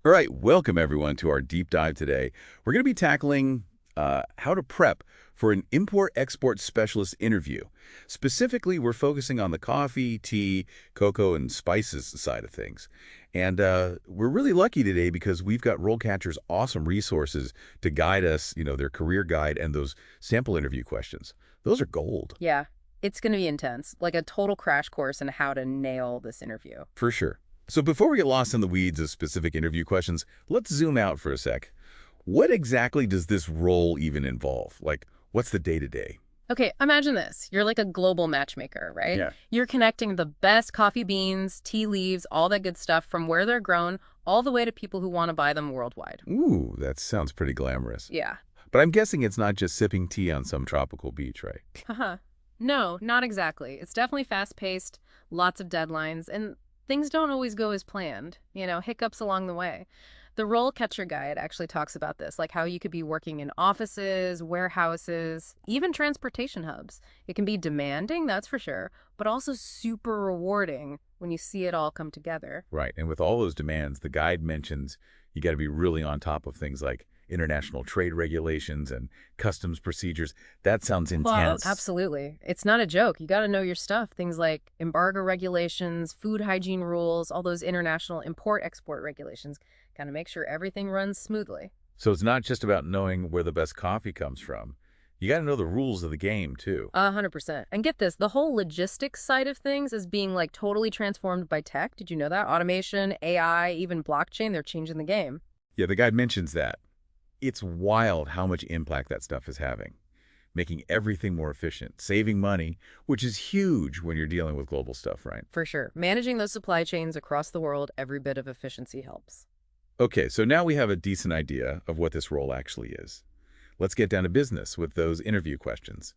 All right, welcome everyone to our deep dive today. We're going to be tackling how to prep for an import-export specialist interview. Specifically, we're focusing on the coffee, tea, cocoa, and spices side of things. And we're really lucky today because we've got RoleCatcher's awesome resources to guide us, their career guide and those sample interview questions. Those are gold. Yeah, it's going to be intense, like a total crash course in how to nail this interview. For sure. So before we get lost in the weeds of specific interview questions, let's zoom out for a sec. What exactly does this role even involve? Like, what's the day-to-day? Okay, imagine this. You're like a global matchmaker, right? Yeah. You're connecting the best coffee beans, tea leaves, all that good stuff from where they're grown all the way to people who want to buy them worldwide. Ooh, that sounds pretty glamorous. Yeah. But I'm guessing it's not just sipping tea on some tropical beach, right? Haha. No, not exactly. It's definitely fast-paced, lots of deadlines, and things don't always go as planned. Hiccups along the way. The Role Catcher Guide actually talks about this, like how you could be working in offices, warehouses, even transportation hubs. It can be demanding, that's for sure, but also super rewarding when you see it all come together. Right, and with all those demands, the guide mentions you got to be really on top of things like international trade regulations and customs procedures. That sounds Well, intense. absolutely. It's not a joke. You got to know your stuff. Things like embargo regulations, food hygiene rules, all those international import-export regulations. Got to make sure everything runs smoothly. So it's not just about knowing where the best coffee comes from. You got to know the rules of the game, too. 100%. And get this, the whole logistics side of things is being like totally transformed by tech. Did you know that? Automation, AI, even blockchain, they're changing the game. Yeah, the guide mentions that. It's wild how much impact that stuff is having, making everything more efficient, saving money, which is huge when you're dealing with global stuff, right? For sure. Managing those supply chains across the world, every bit of efficiency helps. Okay, so now we have a decent idea of what this role actually is. Let's get down to business with those interview questions.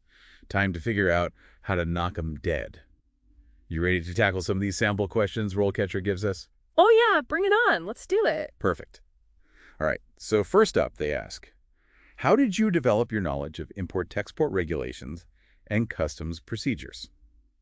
Time to figure out how to knock them dead. You ready to tackle some of these sample questions RoleCatcher gives us? Oh yeah, bring it on. Let's do it. Perfect. All right, so first up, they ask, how did you develop your knowledge of import-export regulations and customs procedures?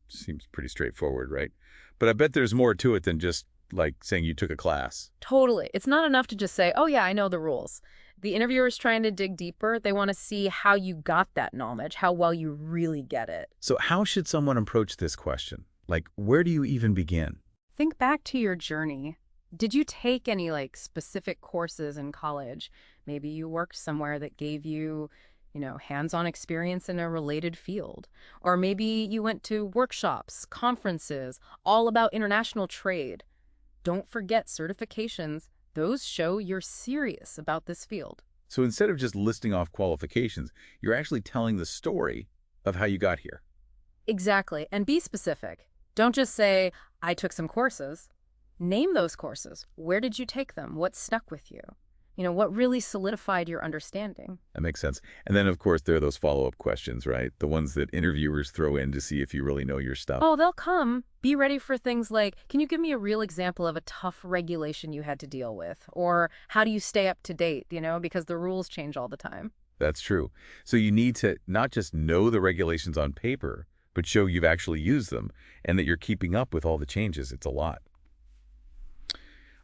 Seems pretty straightforward, right? But I bet there's more to it than just like saying you took a class. Totally. It's not enough to just say, oh yeah, I know the rules. The interviewer's trying to dig deeper. They want to see how you got that knowledge, how well you really get it. So how should someone approach this question? Like, where do you even begin? Think back to your journey. Did you take any specific courses in college? Maybe you worked somewhere that gave you, hands-on experience in a related field. Or maybe you went to workshops, conferences, all about international trade. Don't forget certifications. Those show you're serious about this field. So instead of just listing off qualifications, you're actually telling the story of how you got here. Exactly. And be specific. Don't just say, I took some courses. Name those courses. Where did you take them? What stuck with you? What really solidified your understanding? That makes sense. And then, of course, there are those follow-up questions, right? The ones that interviewers throw in to see if you really know your stuff. Oh, they'll come. Be ready for things like, can you give me a real example of a tough regulation you had to deal with? Or how do you stay up to date, because the rules change all the time. That's true. So you need to not just know the regulations on paper, but show you've actually used them and that you're keeping up with all the changes. It's a lot.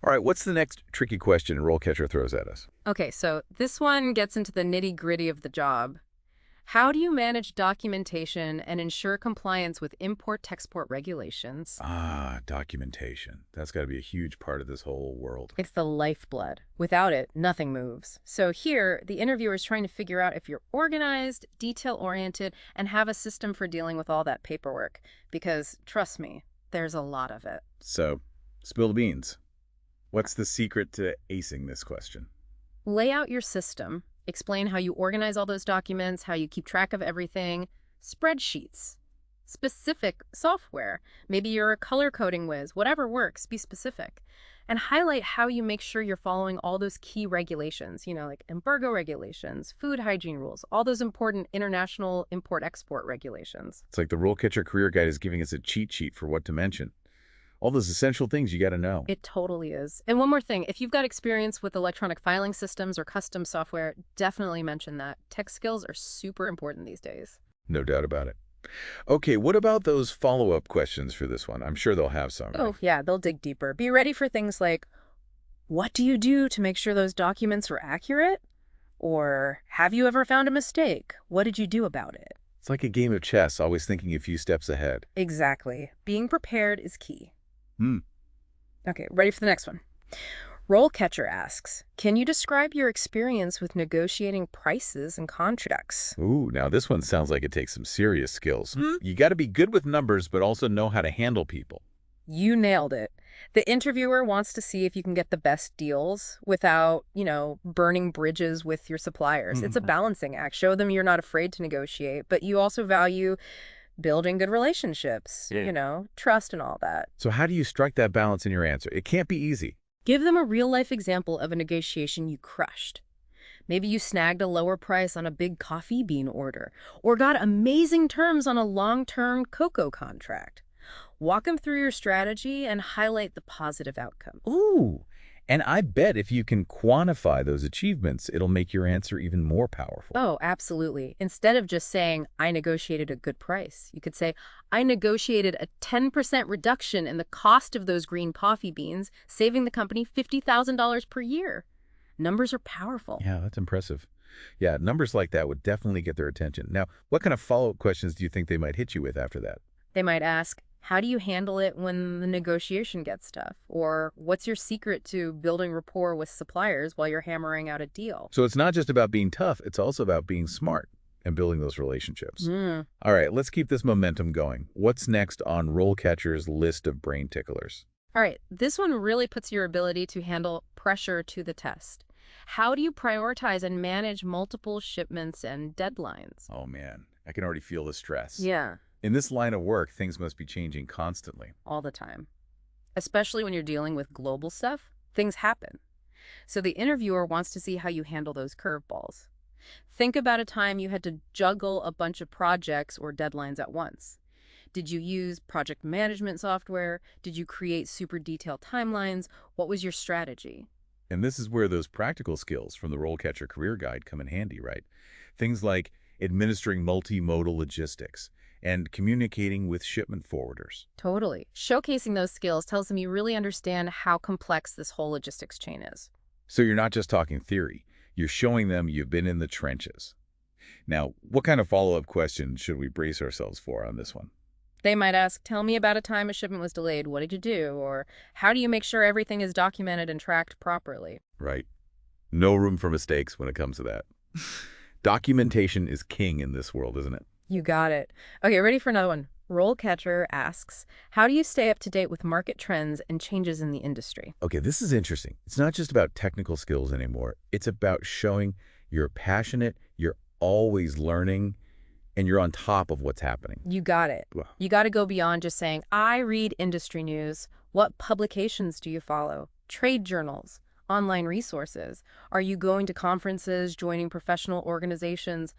All right, what's the next tricky question RoleCatcher throws at us? Okay, so this one gets into the nitty-gritty of the job. How do you manage documentation and ensure compliance with import-export regulations? Ah, documentation. That's got to be a huge part of this whole world. It's the lifeblood. Without it, nothing moves. So here, the interviewer is trying to figure out if you're organized, detail-oriented, and have a system for dealing with all that paperwork. Because, trust me, there's a lot of it. So, spill the beans. What's the secret to acing this question? Lay out your system. Explain how you organize all those documents, how you keep track of everything. Spreadsheets. Specific software. Maybe you're a color coding whiz. Whatever works, be specific. And highlight how you make sure you're following all those key regulations, like embargo regulations, food hygiene rules, all those important international import-export regulations. It's like the RoleCatcher Career Guide is giving us a cheat sheet for what to mention. All those essential things you got to know. It totally is. And one more thing, if you've got experience with electronic filing systems or custom software, definitely mention that. Tech skills are super important these days. No doubt about it. Okay, what about those follow-up questions for this one? I'm sure they'll have some, right? Oh, yeah, they'll dig deeper. Be ready for things like, What do you do to make sure those documents are accurate? Or have you ever found a mistake? What did you do about it? It's like a game of chess, always thinking a few steps ahead. Exactly. Being prepared is key. Hmm. Okay, ready for the next one. RoleCatcher asks, can you describe your experience with negotiating prices and contracts? Ooh, now this one sounds like it takes some serious skills. You got to be good with numbers, but also know how to handle people. You nailed it. The interviewer wants to see if you can get the best deals without, burning bridges with your suppliers. It's a balancing act. Show them you're not afraid to negotiate, but you also value building good relationships, trust and all that. So how do you strike that balance in your answer? It can't be easy. Give them a real-life example of a negotiation you crushed. Maybe you snagged a lower price on a big coffee bean order, or got amazing terms on a long-term cocoa contract. Walk them through your strategy and highlight the positive outcome. Ooh, and I bet if you can quantify those achievements, it'll make your answer even more powerful. Oh, absolutely. Instead of just saying, I negotiated a good price, you could say, I negotiated a 10% reduction in the cost of those green coffee beans, saving the company $50,000 per year. Numbers are powerful. Yeah, that's impressive. Yeah, numbers like that would definitely get their attention. Now, what kind of follow-up questions do you think they might hit you with after that? They might ask, how do you handle it when the negotiation gets tough? Or what's your secret to building rapport with suppliers while you're hammering out a deal? So it's not just about being tough, it's also about being smart and building those relationships. All right, let's keep this momentum going. What's next on RoleCatcher's list of brain ticklers? All right, this one really puts your ability to handle pressure to the test. How do you prioritize and manage multiple shipments and deadlines? Oh man, I can already feel the stress. Yeah, In this line of work, things must be changing constantly. all the time. Especially when you're dealing with global stuff, things happen. So the interviewer wants to see how you handle those curveballs. Think about a time you had to juggle a bunch of projects or deadlines at once. Did you use project management software? Did you create super detailed timelines? What was your strategy? And this is where those practical skills from the RoleCatcher Career Guide come in handy, right? Things like administering multimodal logistics and communicating with shipment forwarders. Totally. Showcasing those skills tells them you really understand how complex this whole logistics chain is. So you're not just talking theory, you're showing them you've been in the trenches. Now, what kind of follow-up questions should we brace ourselves for on this one? They might ask, tell me about a time a shipment was delayed. What did you do? Or how do you make sure everything is documented and tracked properly? Right. No room for mistakes when it comes to that. Documentation is king in this world, isn't it? You got it. Okay, ready for another one. RoleCatcher asks, how do you stay up to date with market trends and changes in the industry? Okay, this is interesting. It's not just about technical skills anymore. It's about showing you're passionate, you're always learning, and you're on top of what's happening. You got it. Wow. You got to go beyond just saying, I read industry news. What publications do you follow? Trade journals, online resources. Are you going to conferences, joining professional organizations?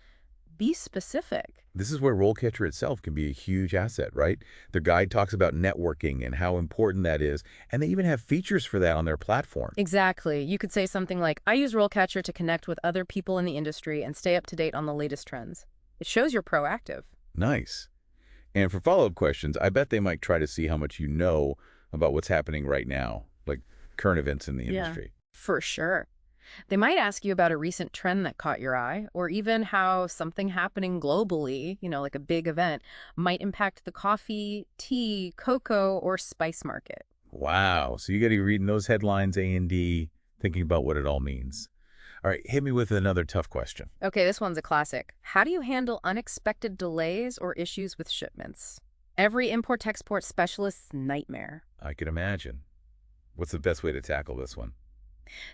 Be specific. This is where RoleCatcher itself can be a huge asset, right? Their guide talks about networking and how important that is, and they even have features for that on their platform. Exactly. You could say something like, I use RoleCatcher to connect with other people in the industry and stay up to date on the latest trends. It shows you're proactive. Nice. And for follow-up questions, I bet they might try to see how much you know about what's happening right now, like current events in the industry. For sure. They might ask you about a recent trend that caught your eye, or even how something happening globally, like a big event, might impact the coffee, tea, cocoa, or spice market. Wow. So you got to be reading those headlines, A&D, thinking about what it all means. All right, hit me with another tough question. Okay, this one's a classic. How do you handle unexpected delays or issues with shipments? Every import-export specialist's nightmare. I can imagine. What's the best way to tackle this one?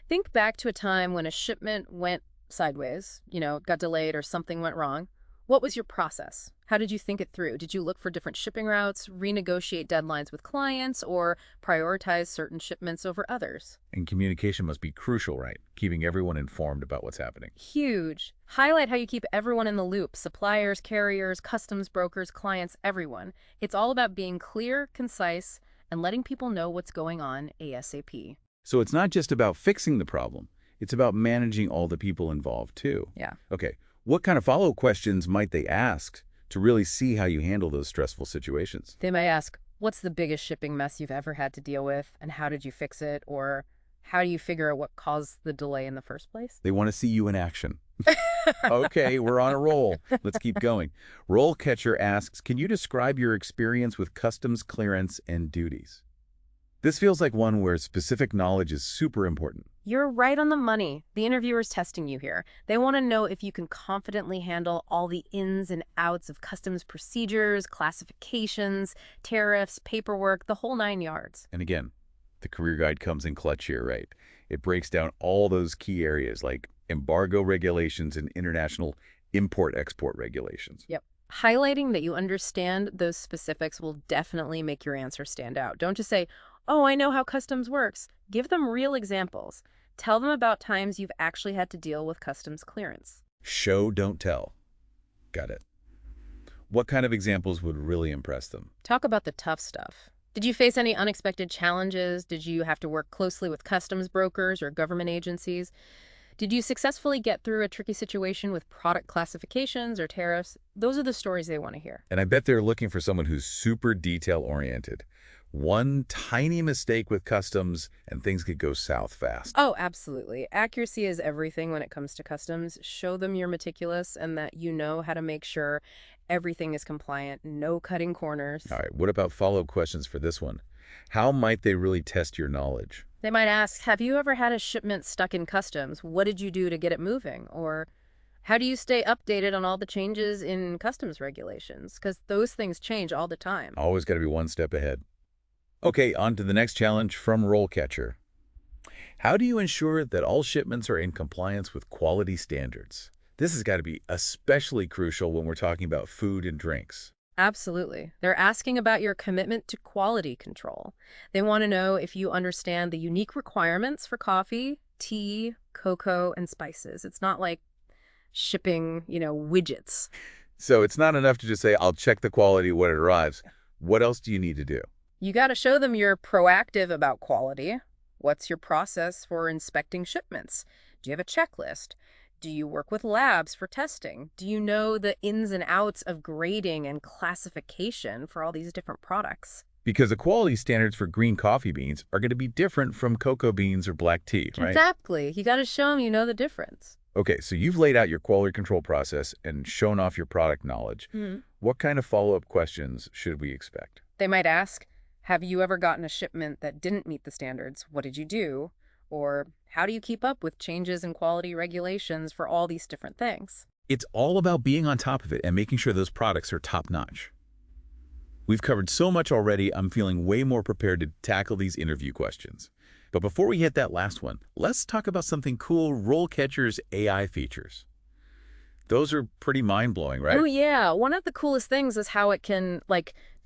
Think back to a time when a shipment went sideways, got delayed or something went wrong. What was your process? How did you think it through? Did you look for different shipping routes, renegotiate deadlines with clients, or prioritize certain shipments over others? And communication must be crucial, right? Keeping everyone informed about what's happening. Huge. Highlight how you keep everyone in the loop. Suppliers, carriers, customs brokers, clients, everyone. It's all about being clear, concise, and letting people know what's going on ASAP. So it's not just about fixing the problem. It's about managing all the people involved, too. Yeah. Okay, what kind of follow-up questions might they ask to really see how you handle those stressful situations? They may ask, what's the biggest shipping mess you've ever had to deal with, and how did you fix it? Or How do you figure out what caused the delay in the first place? They want to see you in action. Okay, we're on a roll. Let's keep going. RoleCatcher asks, can you describe your experience with customs clearance and duties? This feels like one where specific knowledge is super important. You're right on the money. The interviewer's testing you here. They want to know if you can confidently handle all the ins and outs of customs procedures, classifications, tariffs, paperwork, the whole 9 yards. And again, the career guide comes in clutch here, right? It breaks down all those key areas like embargo regulations and international import-export regulations. Yep. Highlighting that you understand those specifics will definitely make your answer stand out. Don't just say, oh, I know how customs works. Give them real examples. Tell them about times you've actually had to deal with customs clearance. Show, don't tell. Got it. What kind of examples would really impress them? Talk about the tough stuff. Did you face any unexpected challenges? Did you have to work closely with customs brokers or government agencies? Did you successfully get through a tricky situation with product classifications or tariffs? Those are the stories they want to hear. And I bet they're looking for someone who's super detail-oriented. One tiny mistake with customs and things could go south fast. Oh, absolutely. Accuracy is everything when it comes to customs. Show them you're meticulous and that you know how to make sure everything is compliant, no cutting corners. All right, what about follow-up questions for this one? How might they really test your knowledge? They might ask, have you ever had a shipment stuck in customs? What did you do to get it moving? Or how do you stay updated on all the changes in customs regulations? Because those things change all the time. Always got to be one step ahead. Okay, on to the next challenge from RoleCatcher. How do you ensure that all shipments are in compliance with quality standards? This has got to be especially crucial when we're talking about food and drinks. Absolutely. They're asking about your commitment to quality control. They want to know if you understand the unique requirements for coffee, tea, cocoa, and spices. It's not like shipping, widgets. So it's not enough to just say, I'll check the quality when it arrives. What else do you need to do? You got to show them you're proactive about quality. What's your process for inspecting shipments? Do you have a checklist? Do you work with labs for testing? Do you know the ins and outs of grading and classification for all these different products? Because the quality standards for green coffee beans are going to be different from cocoa beans or black tea, right? Exactly. You got to show them you know the difference. Okay, so you've laid out your quality control process and shown off your product knowledge. What kind of follow-up questions should we expect? They might ask, have you ever gotten a shipment that didn't meet the standards? What did you do? Or how do you keep up with changes in quality regulations for all these different things? It's all about being on top of it and making sure those products are top-notch. We've covered so much already, I'm feeling way more prepared to tackle these interview questions. But before we hit that last one, let's talk about something cool, RoleCatcher's AI features. Those are pretty mind-blowing, right? Oh, yeah. One of the coolest things is how it can,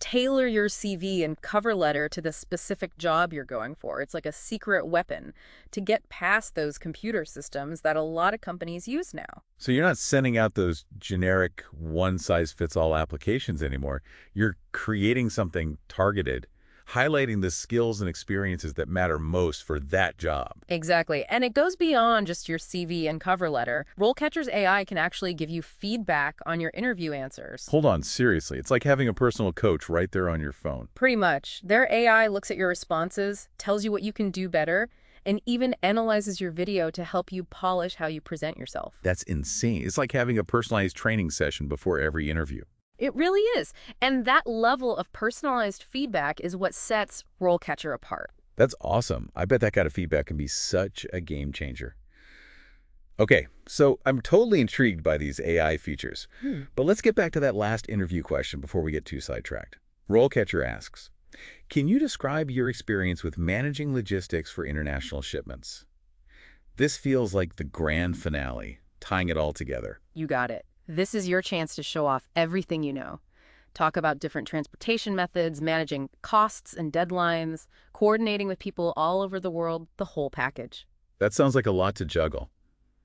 tailor your CV and cover letter to the specific job you're going for. It's like a secret weapon to get past those computer systems that a lot of companies use now. So you're not sending out those generic one-size-fits-all applications anymore. You're creating something targeted, highlighting the skills and experiences that matter most for that job. Exactly. And it goes beyond just your CV and cover letter. RoleCatcher's AI can actually give you feedback on your interview answers. Hold on, seriously. It's like having a personal coach right there on your phone. Pretty much. Their AI looks at your responses, tells you what you can do better, and even analyzes your video to help you polish how you present yourself. That's insane. It's like having a personalized training session before every interview. It really is. And that level of personalized feedback is what sets RoleCatcher apart. That's awesome. I bet that kind of feedback can be such a game changer. Okay, so I'm totally intrigued by these AI features. But let's get back to that last interview question before we get too sidetracked. RoleCatcher asks, can you describe your experience with managing logistics for international shipments? This feels like the grand finale, tying it all together. You got it. This is your chance to show off everything you know. Talk about different transportation methods, managing costs and deadlines, coordinating with people all over the world, the whole package. That sounds like a lot to juggle.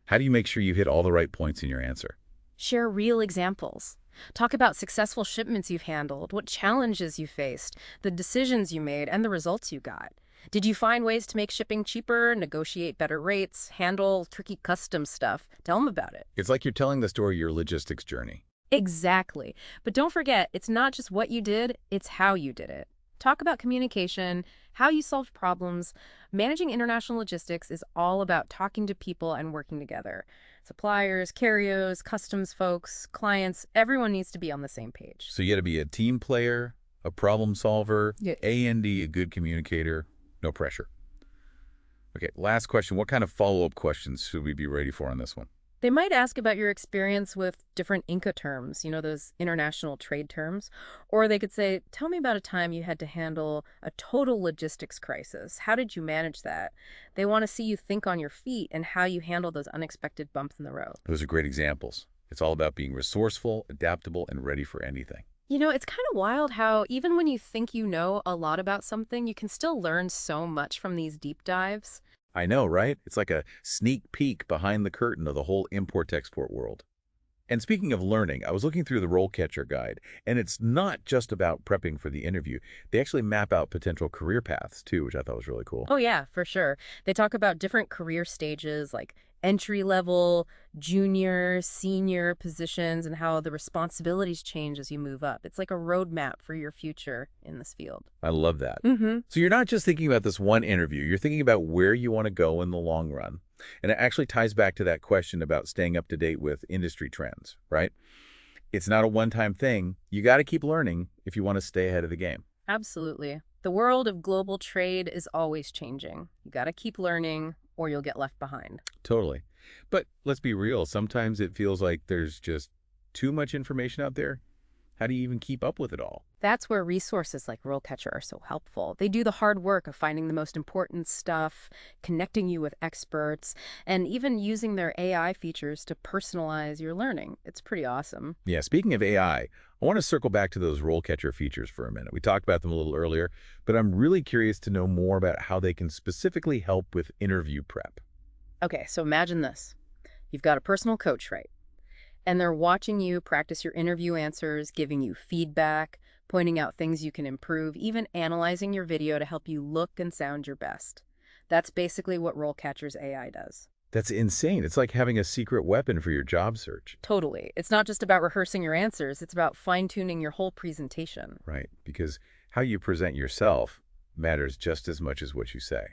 How do you make sure you hit all the right points in your answer? Share real examples. Talk about successful shipments you've handled, what challenges you faced, the decisions you made, and the results you got. Did you find ways to make shipping cheaper, negotiate better rates, handle tricky customs stuff? Tell them about it. It's like you're telling the story of your logistics journey. Exactly. But don't forget, it's not just what you did, it's how you did it. Talk about communication, how you solve problems. Managing international logistics is all about talking to people and working together. Suppliers, carriers, customs folks, clients, everyone needs to be on the same page. So you got to be a team player, a problem solver, Yeah. A&D, a good communicator, no pressure. Okay, last question. What kind of follow-up questions should we be ready for on this one? They might ask about your experience with different Inca terms, those international trade terms. Or they could say, tell me about a time you had to handle a total logistics crisis. How did you manage that? They want to see you think on your feet and how you handle those unexpected bumps in the road. Those are great examples. It's all about being resourceful, adaptable, and ready for anything. It's kind of wild how even when you think you know a lot about something, you can still learn so much from these deep dives. I know, right? It's like a sneak peek behind the curtain of the whole import-export world. And speaking of learning, I was looking through the RoleCatcher guide, and it's not just about prepping for the interview. They actually map out potential career paths, too, which I thought was really cool. Oh, yeah, for sure. They talk about different career stages like entry level, junior, senior positions, and how the responsibilities change as you move up. It's like a roadmap for your future in this field. I love that. Mm-hmm. So you're not just thinking about this one interview, you're thinking about where you want to go in the long run. And it actually ties back to that question about staying up to date with industry trends, right? It's not a one-time thing. You got to keep learning if you want to stay ahead of the game. Absolutely. The world of global trade is always changing. You got to keep learning or you'll get left behind. Totally. But let's be real. Sometimes it feels like there's just too much information out there. How do you even keep up with it all? That's where resources like RoleCatcher are so helpful. They do the hard work of finding the most important stuff, connecting you with experts, and even using their AI features to personalize your learning. It's pretty awesome. Yeah, speaking of AI, I want to circle back to those RoleCatcher features for a minute. We talked about them a little earlier, but I'm really curious to know more about how they can specifically help with interview prep. Okay, so imagine this. You've got a personal coach, right? And they're watching you practice your interview answers, giving you feedback, pointing out things you can improve, even analyzing your video to help you look and sound your best. That's basically what RoleCatcher's AI does. That's insane. It's like having a secret weapon for your job search. Totally. It's not just about rehearsing your answers, it's about fine-tuning your whole presentation. Right, because how you present yourself matters just as much as what you say.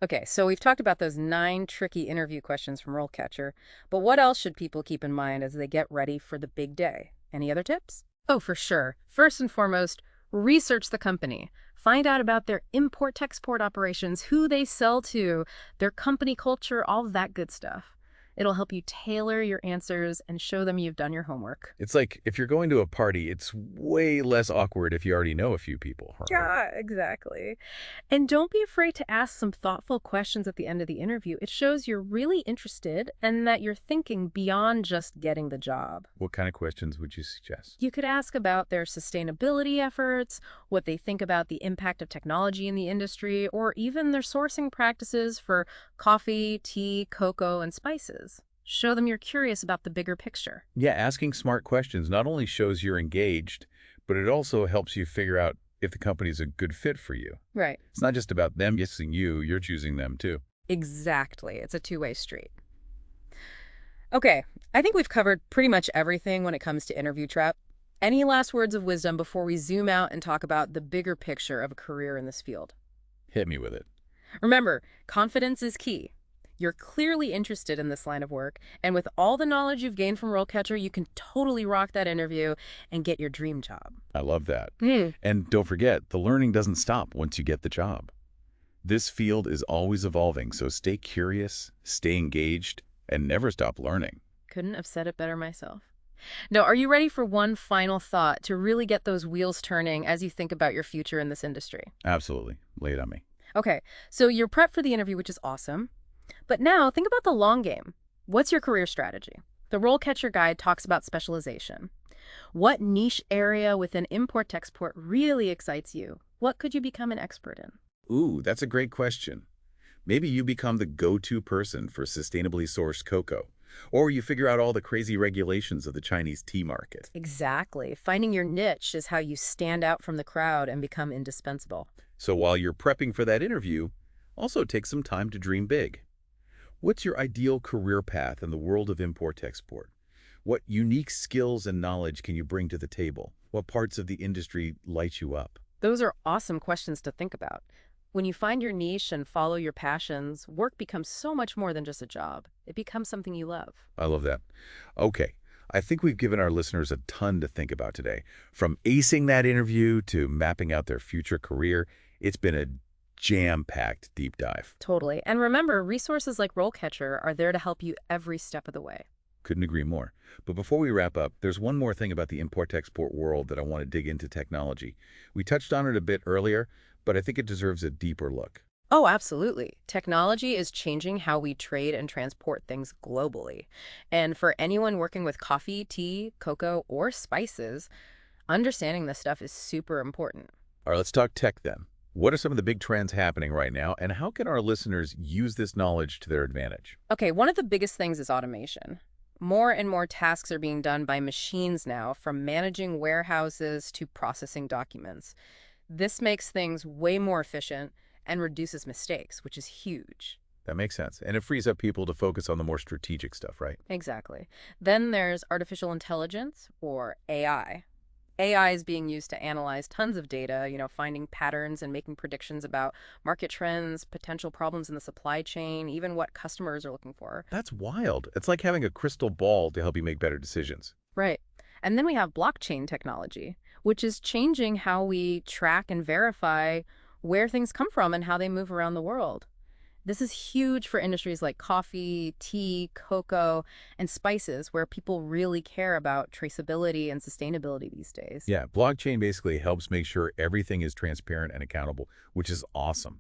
Okay, so we've talked about those 9 tricky interview questions from RoleCatcher, but what else should people keep in mind as they get ready for the big day? Any other tips? Oh, for sure. First and foremost, research the company. Find out about their import-export operations, who they sell to, their company culture, all of that good stuff. It'll help you tailor your answers and show them you've done your homework. It's like if you're going to a party, it's way less awkward if you already know a few people. Right? Yeah, exactly. And don't be afraid to ask some thoughtful questions at the end of the interview. It shows you're really interested and that you're thinking beyond just getting the job. What kind of questions would you suggest? You could ask about their sustainability efforts, what they think about the impact of technology in the industry, or even their sourcing practices for coffee, tea, cocoa, and spices. Show them you're curious about the bigger picture. Yeah, asking smart questions not only shows you're engaged, but it also helps you figure out if the company's a good fit for you. Right. It's not just about them choosing you, you're choosing them too. Exactly. It's a two-way street. Okay, I think we've covered pretty much everything when it comes to interview prep. Any last words of wisdom before we zoom out and talk about the bigger picture of a career in this field? Hit me with it. Remember, confidence is key. You're clearly interested in this line of work, and with all the knowledge you've gained from RoleCatcher, you can totally rock that interview and get your dream job. I love that. And don't forget, the learning doesn't stop once you get the job. This field is always evolving, so stay curious, stay engaged, and never stop learning. Couldn't have said it better myself. Now, are you ready for one final thought to really get those wheels turning as you think about your future in this industry? Absolutely. Lay it on me. Okay, so you're prepped for the interview, which is awesome. But now, think about the long game. What's your career strategy? The RoleCatcher Guide talks about specialization. What niche area within import-export really excites you? What could you become an expert in? Ooh, that's a great question. Maybe you become the go-to person for sustainably sourced cocoa, or you figure out all the crazy regulations of the Chinese tea market. Exactly. Finding your niche is how you stand out from the crowd and become indispensable. So while you're prepping for that interview, also take some time to dream big. What's your ideal career path in the world of import-export? What unique skills and knowledge can you bring to the table? What parts of the industry light you up? Those are awesome questions to think about. When you find your niche and follow your passions, work becomes so much more than just a job. It becomes something you love. I love that. Okay, I think we've given our listeners a ton to think about today. From acing that interview to mapping out their future career, it's been a jam-packed deep dive. Totally. And remember, resources like RoleCatcher are there to help you every step of the way. Couldn't agree more. But before we wrap up, there's one more thing about the import-export world that I want to dig into technology. We touched on it a bit earlier, but I think it deserves a deeper look. Oh, absolutely. Technology is changing how we trade and transport things globally. And for anyone working with coffee, tea, cocoa, or spices, understanding this stuff is super important. All right, let's talk tech then. What are some of the big trends happening right now, and how can our listeners use this knowledge to their advantage? Okay, one of the biggest things is automation. More and more tasks are being done by machines now, from managing warehouses to processing documents. This makes things way more efficient and reduces mistakes, which is huge. That makes sense. And it frees up people to focus on the more strategic stuff, right? Exactly. Then there's artificial intelligence, or AI. AI is being used to analyze tons of data, finding patterns and making predictions about market trends, potential problems in the supply chain, even what customers are looking for. That's wild. It's like having a crystal ball to help you make better decisions. Right. And then we have blockchain technology, which is changing how we track and verify where things come from and how they move around the world. This is huge for industries like coffee, tea, cocoa, and spices, where people really care about traceability and sustainability these days. Yeah, blockchain basically helps make sure everything is transparent and accountable, which is awesome.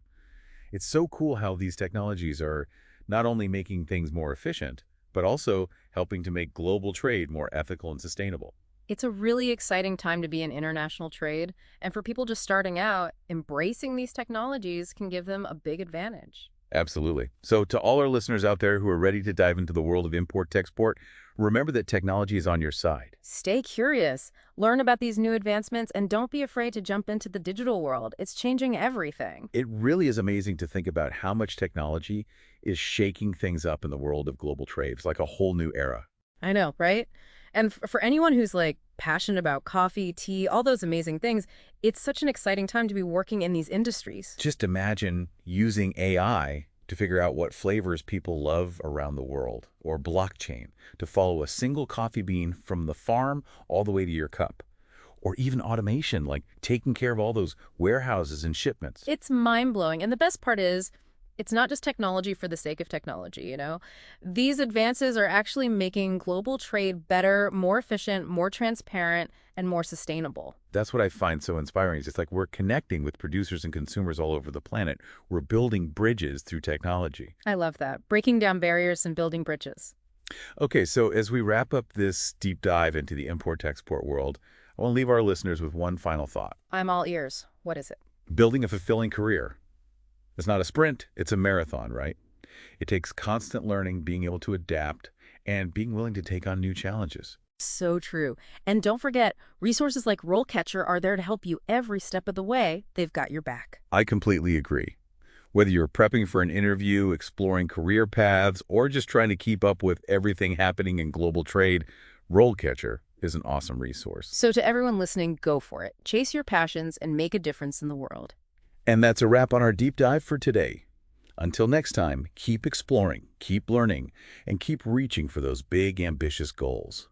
It's so cool how these technologies are not only making things more efficient, but also helping to make global trade more ethical and sustainable. It's a really exciting time to be in international trade, and for people just starting out, embracing these technologies can give them a big advantage. Absolutely. So to all our listeners out there who are ready to dive into the world of import-export, remember that technology is on your side. Stay curious, learn about these new advancements, and don't be afraid to jump into the digital world. It's changing everything. It really is amazing to think about how much technology is shaking things up in the world of global trade. It's like a whole new era. I know, right? And for anyone who's passionate about coffee, tea, all those amazing things, it's such an exciting time to be working in these industries. Just imagine using AI to figure out what flavors people love around the world, or blockchain to follow a single coffee bean from the farm all the way to your cup. Or even automation, like taking care of all those warehouses and shipments. It's mind-blowing. And the best part is, it's not just technology for the sake of technology. These advances are actually making global trade better, more efficient, more transparent, and more sustainable. That's what I find so inspiring. It's like we're connecting with producers and consumers all over the planet. We're building bridges through technology. I love that. Breaking down barriers and building bridges. Okay, so as we wrap up this deep dive into the import-export world, I want to leave our listeners with one final thought. I'm all ears. What is it? Building a fulfilling career. It's not a sprint, it's a marathon, right? It takes constant learning, being able to adapt, and being willing to take on new challenges. So true. And don't forget, resources like RoleCatcher are there to help you every step of the way. They've got your back. I completely agree. Whether you're prepping for an interview, exploring career paths, or just trying to keep up with everything happening in global trade, RoleCatcher is an awesome resource. So to everyone listening, go for it. Chase your passions and make a difference in the world. And that's a wrap on our deep dive for today. Until next time, keep exploring, keep learning, and keep reaching for those big, ambitious goals.